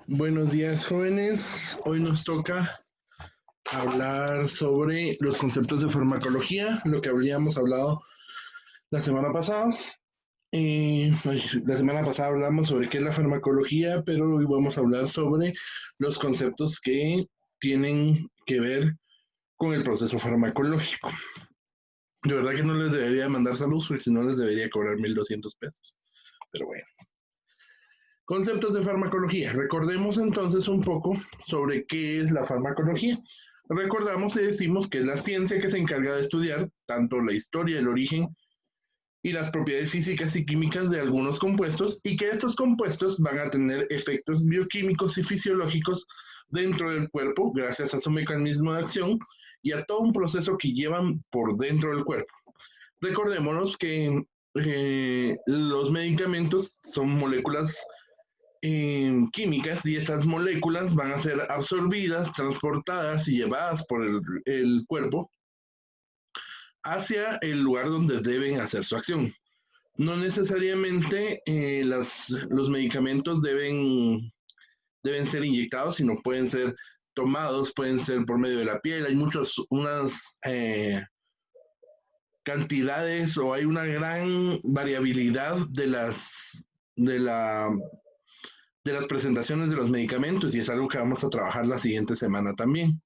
Buenos días, jóvenes. Hoy nos toca hablar sobre los conceptos de farmacología, lo que habríamos hablado la semana pasada. La semana pasada hablamos sobre qué es la farmacología, pero hoy vamos a hablar sobre los conceptos que tienen que ver con el proceso farmacológico. De verdad que no les debería mandar saludos, porque si no les debería cobrar 1,200 pesos. Pero bueno. Conceptos de farmacología. Recordemos entonces un poco sobre qué es la farmacología. Recordamos y decimos que es la ciencia que se encarga de estudiar tanto la historia, el origen y las propiedades físicas y químicas de algunos compuestos, y que estos compuestos van a tener efectos bioquímicos y fisiológicos dentro del cuerpo gracias a su mecanismo de acción y a todo un proceso que llevan por dentro del cuerpo. Recordémonos que los medicamentos son moléculas químicas, y estas moléculas van a ser absorbidas, transportadas y llevadas por el cuerpo hacia el lugar donde deben hacer su acción. No necesariamente los medicamentos deben ser inyectados, sino pueden ser tomados, pueden ser por medio de la piel. Hay unas cantidades, o hay una gran variabilidad de la de las presentaciones de los medicamentos, y es algo que vamos a trabajar la siguiente semana también.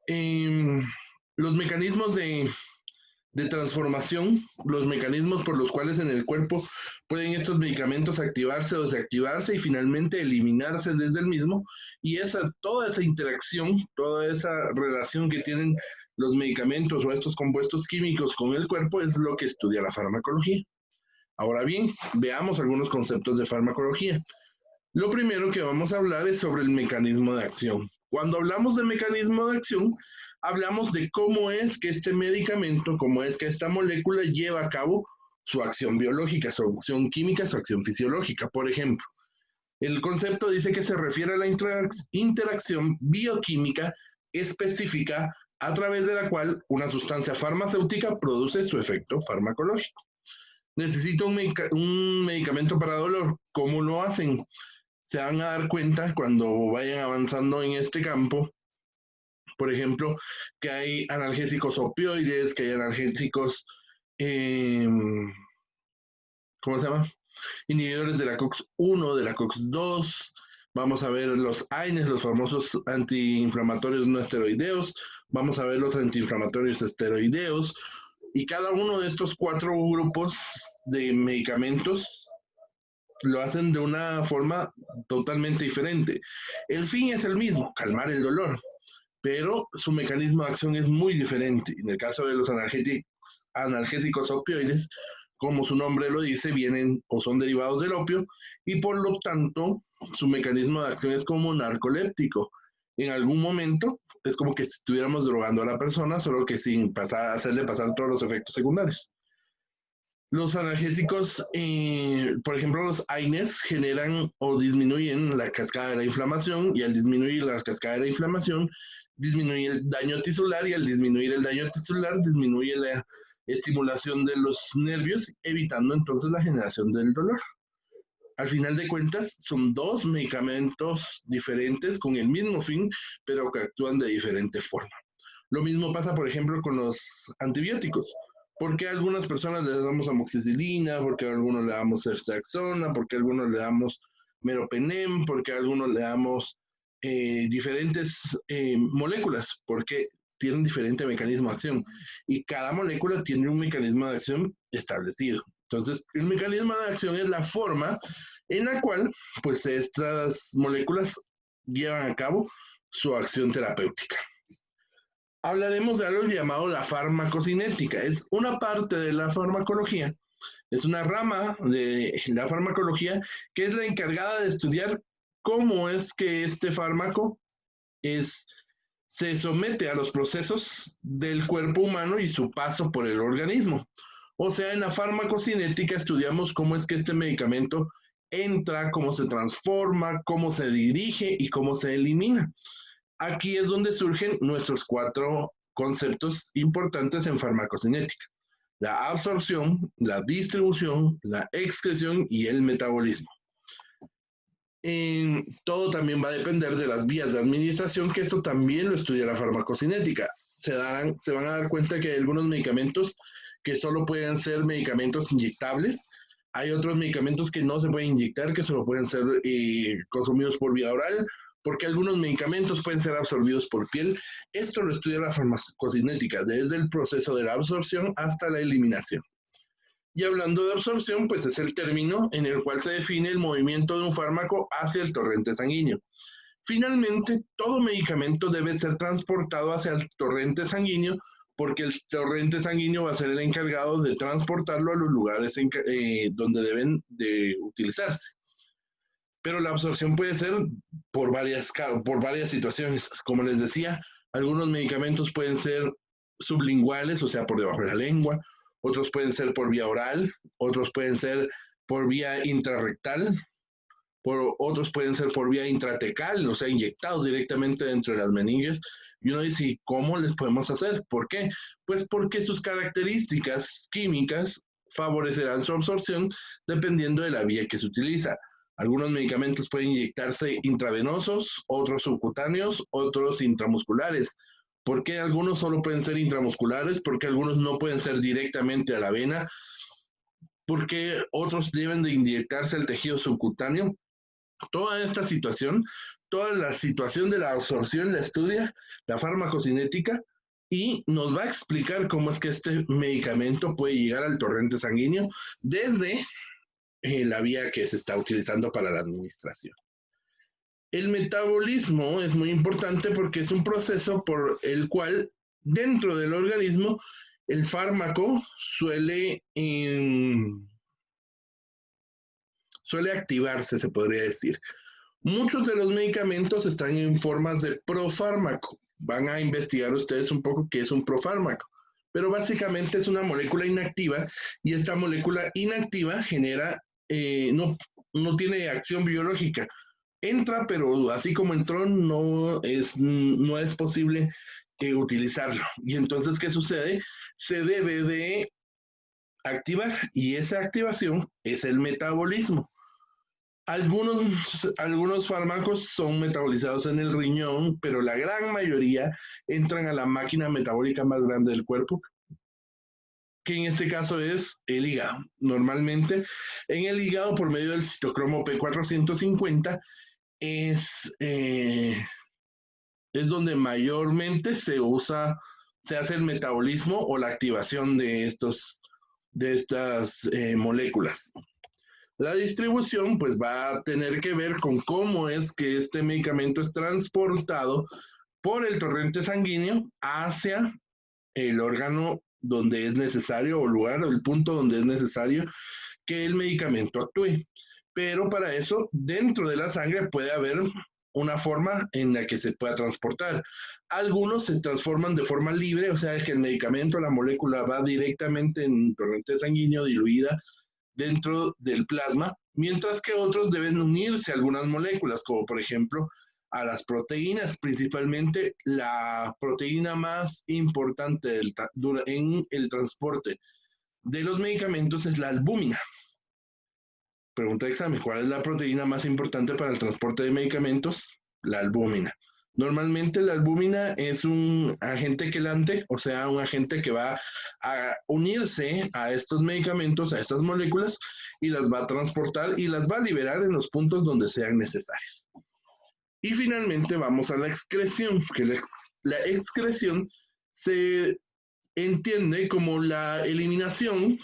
Eh, los mecanismos de transformación, los mecanismos por los cuales en el cuerpo pueden estos medicamentos activarse o desactivarse y finalmente eliminarse desde el mismo, y toda esa interacción, toda esa relación que tienen los medicamentos o estos compuestos químicos con el cuerpo es lo que estudia la farmacología. Ahora bien, veamos algunos conceptos de farmacología. Lo primero que vamos a hablar es sobre el mecanismo de acción. Cuando hablamos de mecanismo de acción, hablamos de cómo es que este medicamento, cómo es que esta molécula lleva a cabo su acción biológica, su acción química, su acción fisiológica. Por ejemplo, el concepto dice que se refiere a la interacción bioquímica específica a través de la cual una sustancia farmacéutica produce su efecto farmacológico. Necesito un medicamento para dolor. ¿Cómo lo hacen? Se van a dar cuenta cuando vayan avanzando en este campo, por ejemplo, que hay analgésicos opioides, que hay analgésicos, eh, ¿cómo se llama? Inhibidores de la COX-1, de la COX-2. Vamos a ver los AINES, los famosos antiinflamatorios no esteroideos. Vamos a ver los antiinflamatorios esteroideos. Y cada uno de estos 4 grupos de medicamentos lo hacen de una forma totalmente diferente. El fin es el mismo, calmar el dolor, pero su mecanismo de acción es muy diferente. En el caso de los analgésicos opioides, como su nombre lo dice, vienen o son derivados del opio, y por lo tanto su mecanismo de acción es como un narcoléptico. En algún momento es como que si estuviéramos drogando a la persona, solo que sin hacerle pasar todos los efectos secundarios. Los analgésicos, por ejemplo, los AINES generan o disminuyen la cascada de la inflamación, y al disminuir la cascada de la inflamación, disminuye el daño tisular, y al disminuir el daño tisular, disminuye la estimulación de los nervios, evitando entonces la generación del dolor. Al final de cuentas, son 2 medicamentos diferentes con el mismo fin, pero que actúan de diferente forma. Lo mismo pasa, por ejemplo, con los antibióticos. ¿Por qué a algunas personas les damos amoxicilina? ¿Por qué a algunos le damos ceftriaxona? ¿Por qué a algunos le damos meropenem? ¿Por qué a algunos le damos diferentes moléculas? Porque tienen diferente mecanismo de acción, y cada molécula tiene un mecanismo de acción establecido. Entonces, el mecanismo de acción es la forma en la cual pues estas moléculas llevan a cabo su acción terapéutica. Hablaremos de algo llamado la farmacocinética. Es una parte de la farmacología, es una rama de la farmacología que es la encargada de estudiar cómo es que este fármaco se somete a los procesos del cuerpo humano y su paso por el organismo. O sea, en la farmacocinética estudiamos cómo es que este medicamento entra, cómo se transforma, cómo se dirige y cómo se elimina. Aquí es donde surgen nuestros 4 conceptos importantes en farmacocinética: la absorción, la distribución, la excreción y el metabolismo. Todo también va a depender de las vías de administración, que esto también lo estudia la farmacocinética. Se van a dar cuenta que hay algunos medicamentos que solo pueden ser medicamentos inyectables. Hay otros medicamentos que no se pueden inyectar, que solo pueden ser consumidos por vía oral, porque algunos medicamentos pueden ser absorbidos por piel. Esto lo estudia la farmacocinética, desde el proceso de la absorción hasta la eliminación. Y hablando de absorción, pues es el término en el cual se define el movimiento de un fármaco hacia el torrente sanguíneo. Finalmente, todo medicamento debe ser transportado hacia el torrente sanguíneo porque el torrente sanguíneo va a ser el encargado de transportarlo a los lugares donde deben de utilizarse. Pero la absorción puede ser por varias situaciones. Como les decía, algunos medicamentos pueden ser sublinguales, o sea, por debajo de la lengua, otros pueden ser por vía oral, otros pueden ser por vía intrarrectal, otros pueden ser por vía intratecal, o sea, inyectados directamente dentro de las meninges. Y uno dice, ¿cómo les podemos hacer? ¿Por qué? Pues porque sus características químicas favorecerán su absorción dependiendo de la vía que se utiliza. Algunos medicamentos pueden inyectarse intravenosos, otros subcutáneos, otros intramusculares. ¿Por qué algunos solo pueden ser intramusculares? Porque algunos no pueden ser directamente a la vena. Porque otros deben de inyectarse al tejido subcutáneo. Toda esta situación, toda la situación de la absorción la estudia la farmacocinética y nos va a explicar cómo es que este medicamento puede llegar al torrente sanguíneo desde la vía que se está utilizando para la administración. El metabolismo es muy importante porque es un proceso por el cual dentro del organismo el fármaco suele activarse, se podría decir. Muchos de los medicamentos están en formas de profármaco. Van a investigar ustedes un poco qué es un profármaco. Pero básicamente es una molécula inactiva y esta molécula inactiva genera, no tiene acción biológica. Entra, pero así como entró, no es posible utilizarlo. Y entonces, ¿qué sucede? Se debe de activar y esa activación es el metabolismo. Algunos fármacos son metabolizados en el riñón, pero la gran mayoría entran a la máquina metabólica más grande del cuerpo, que en este caso es el hígado. Normalmente en el hígado, por medio del citocromo P450, es donde mayormente se hace el metabolismo o la activación de estas moléculas. La distribución pues va a tener que ver con cómo es que este medicamento es transportado por el torrente sanguíneo hacia el órgano donde es necesario o lugar o el punto donde es necesario que el medicamento actúe. Pero para eso, dentro de la sangre puede haber una forma en la que se pueda transportar. Algunos se transforman de forma libre, o sea, que el medicamento, la molécula va directamente en el torrente sanguíneo diluida dentro del plasma, mientras que otros deben unirse a algunas moléculas, como por ejemplo a las proteínas, principalmente la proteína más importante en el transporte de los medicamentos es la albúmina. Pregunta de examen, ¿cuál es la proteína más importante para el transporte de medicamentos? La albúmina. Normalmente la albúmina es un agente quelante, o sea, un agente que va a unirse a estos medicamentos, a estas moléculas, y las va a transportar y las va a liberar en los puntos donde sean necesarios. Y finalmente vamos a la excreción, que la excreción se entiende como la eliminación,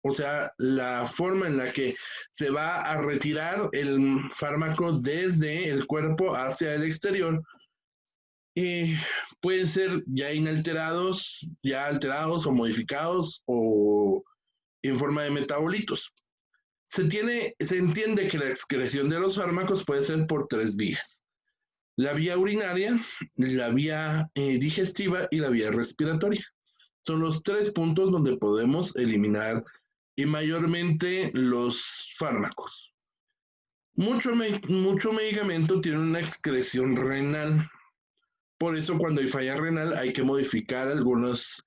o sea, la forma en la que se va a retirar el fármaco desde el cuerpo hacia el exterior. Pueden ser ya inalterados, ya alterados o modificados o en forma de metabolitos. Se entiende que la excreción de los fármacos puede ser por 3 vías. La vía urinaria, la vía digestiva y la vía respiratoria. Son los 3 puntos donde podemos eliminar y mayormente los fármacos. Mucho medicamento tiene una excreción renal. Por eso cuando hay falla renal hay que modificar algunas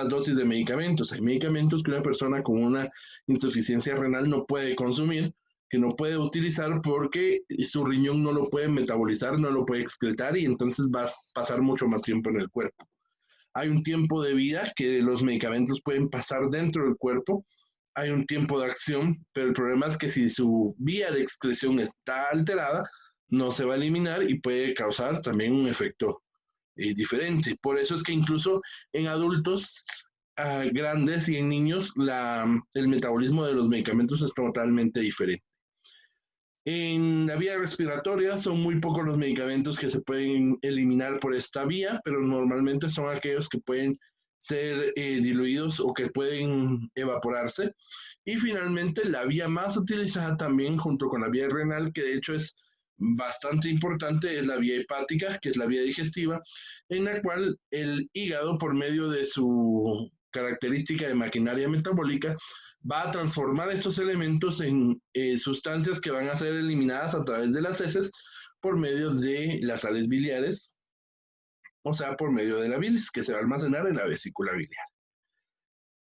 dosis de medicamentos. Hay medicamentos que una persona con una insuficiencia renal no puede consumir, que no puede utilizar porque su riñón no lo puede metabolizar, no lo puede excretar y entonces va a pasar mucho más tiempo en el cuerpo. Hay un tiempo de vida que los medicamentos pueden pasar dentro del cuerpo, hay un tiempo de acción, pero el problema es que si su vía de excreción está alterada, no se va a eliminar y puede causar también un efecto diferente. Por eso es que incluso en adultos grandes y en niños el metabolismo de los medicamentos es totalmente diferente. En la vía respiratoria son muy pocos los medicamentos que se pueden eliminar por esta vía, pero normalmente son aquellos que pueden ser diluidos o que pueden evaporarse. Y finalmente la vía más utilizada también junto con la vía renal, que de hecho es bastante importante, es la vía hepática, que es la vía digestiva, en la cual el hígado, por medio de su característica de maquinaria metabólica, va a transformar estos elementos en sustancias que van a ser eliminadas a través de las heces por medio de las sales biliares, o sea, por medio de la bilis, que se va a almacenar en la vesícula biliar.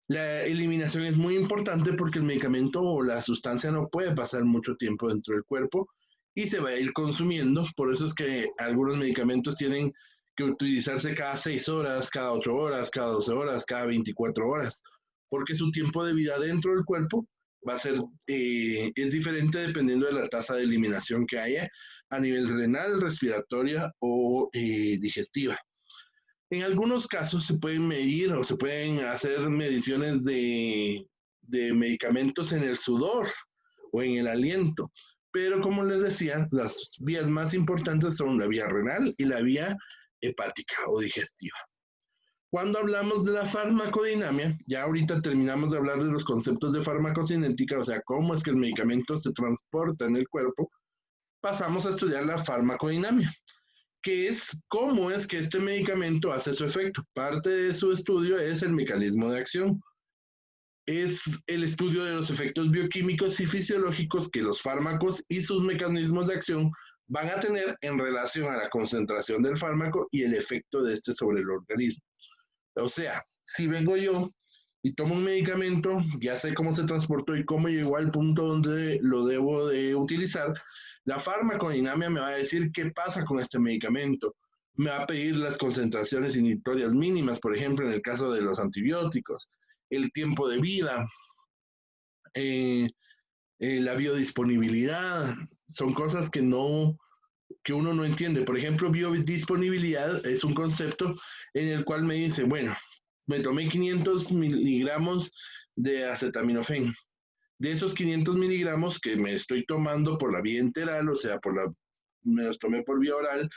La eliminación es muy importante porque el medicamento o la sustancia no puede pasar mucho tiempo dentro del cuerpo y se va a ir consumiendo. Por eso es que algunos medicamentos tienen que utilizarse cada 6 horas, cada 8 horas, cada 12 horas, cada 24 horas, porque su tiempo de vida dentro del cuerpo va a ser, es diferente dependiendo de la tasa de eliminación que haya a nivel renal, respiratoria o digestiva. En algunos casos se pueden medir o se pueden hacer mediciones de medicamentos en el sudor o en el aliento, pero como les decía, las vías más importantes son la vía renal y la vía hepática o digestiva. Cuando hablamos de la farmacodinamia, ya ahorita terminamos de hablar de los conceptos de farmacocinética, o sea, cómo es que el medicamento se transporta en el cuerpo, pasamos a estudiar la farmacodinamia, que es cómo es que este medicamento hace su efecto. Parte de su estudio es el mecanismo de acción. Es el estudio de los efectos bioquímicos y fisiológicos que los fármacos y sus mecanismos de acción van a tener en relación a la concentración del fármaco y el efecto de este sobre el organismo. O sea, si vengo yo y tomo un medicamento, ya sé cómo se transportó y cómo llegó al punto donde lo debo de utilizar, la farmacodinamia me va a decir qué pasa con este medicamento. Me va a pedir las concentraciones inibitorias mínimas, por ejemplo, en el caso de los antibióticos, el tiempo de vida, la biodisponibilidad, son cosas que uno no entiende. Por ejemplo, biodisponibilidad es un concepto en el cual me dice, bueno, me tomé 500 miligramos de acetaminofén. De esos 500 miligramos que me estoy tomando por la vía enteral, o sea, me los tomé por vía oral,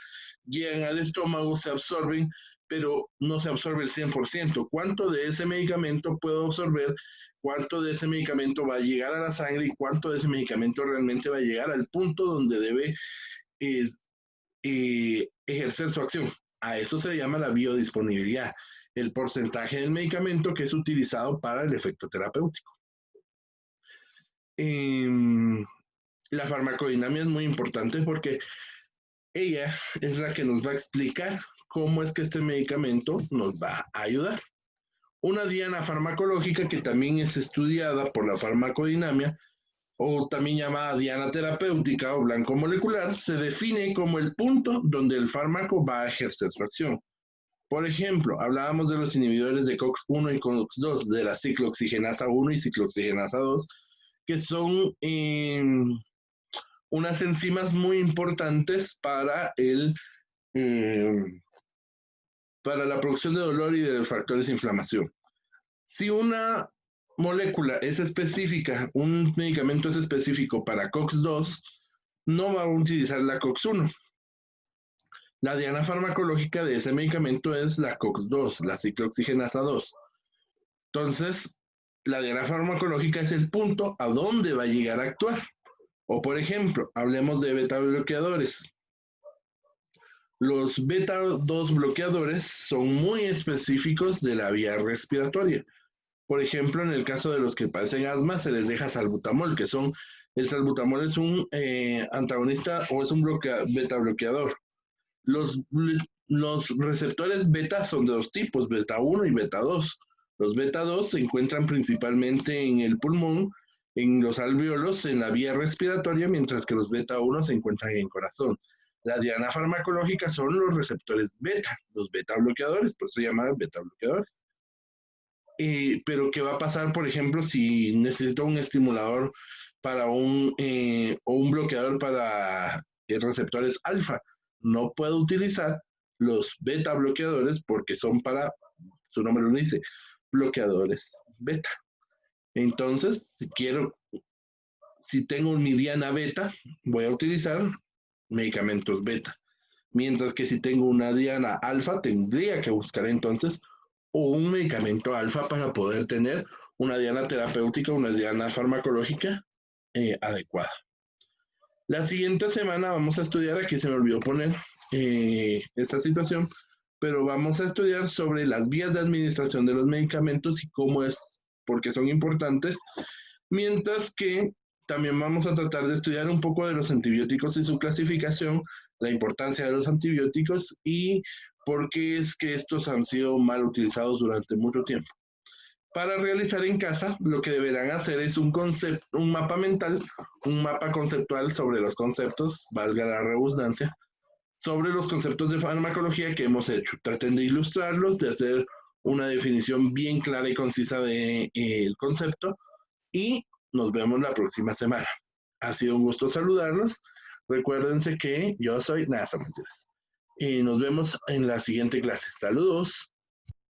llegan al estómago, se absorben, pero no se absorbe el 100%. ¿Cuánto de ese medicamento puedo absorber? ¿Cuánto de ese medicamento va a llegar a la sangre? ¿Y cuánto de ese medicamento realmente va a llegar al punto donde debe ejercer su acción? A eso se llama la biodisponibilidad, el porcentaje del medicamento que es utilizado para el efecto terapéutico. La farmacodinamia es muy importante porque ella es la que nos va a explicar cómo es que este medicamento nos va a ayudar. Una diana farmacológica que también es estudiada por la farmacodinamia o también llamada diana terapéutica o blanco molecular, se define como el punto donde el fármaco va a ejercer su acción. Por ejemplo, hablábamos de los inhibidores de COX-1 y COX-2, de la ciclooxigenasa 1 y ciclooxigenasa 2, que son unas enzimas muy importantes para para la producción de dolor y de factores de inflamación. Si una molécula es específica, un medicamento es específico para COX-2, no va a utilizar la COX-1. La diana farmacológica de ese medicamento es la COX-2, la ciclooxigenasa 2. Entonces, la diana farmacológica es el punto a donde va a llegar a actuar. O, por ejemplo, hablemos de beta bloqueadores. Los beta-2 bloqueadores son muy específicos de la vía respiratoria. Por ejemplo, en el caso de los que padecen asma, se les deja salbutamol, el salbutamol es un antagonista o es un beta bloqueador. Los receptores beta son de dos tipos, beta 1 y beta 2. Los beta 2 se encuentran principalmente en el pulmón en los alvéolos en la vía respiratoria, mientras que los beta 1 se encuentran en el corazón. La diana farmacológica son los receptores beta, los beta bloqueadores, por eso se llaman beta bloqueadores. Pero ¿qué va a pasar, por ejemplo, si necesito un estimulador para o un bloqueador para receptores alfa? No puedo utilizar los beta bloqueadores porque son para, su nombre lo dice, bloqueadores beta. Entonces, si tengo mi diana beta, voy a utilizar medicamentos beta. Mientras que si tengo una diana alfa, tendría que buscar entonces un medicamento alfa para poder tener una diana terapéutica, una diana farmacológica adecuada. La siguiente semana vamos a estudiar, aquí se me olvidó poner esta situación, pero vamos a estudiar sobre las vías de administración de los medicamentos y cómo es, porque son importantes, mientras que también vamos a tratar de estudiar un poco de los antibióticos y su clasificación, la importancia de los antibióticos y por qué es que estos han sido mal utilizados durante mucho tiempo. Para realizar en casa, lo que deberán hacer es un mapa mental, un mapa conceptual sobre los conceptos, valga la redundancia, sobre los conceptos de farmacología que hemos hecho. Traten de ilustrarlos, de hacer una definición bien clara y concisa del concepto y nos vemos la próxima semana. Ha sido un gusto saludarlos. Recuérdense que yo soy... Nada, mentiras. Y nos vemos en la siguiente clase. Saludos.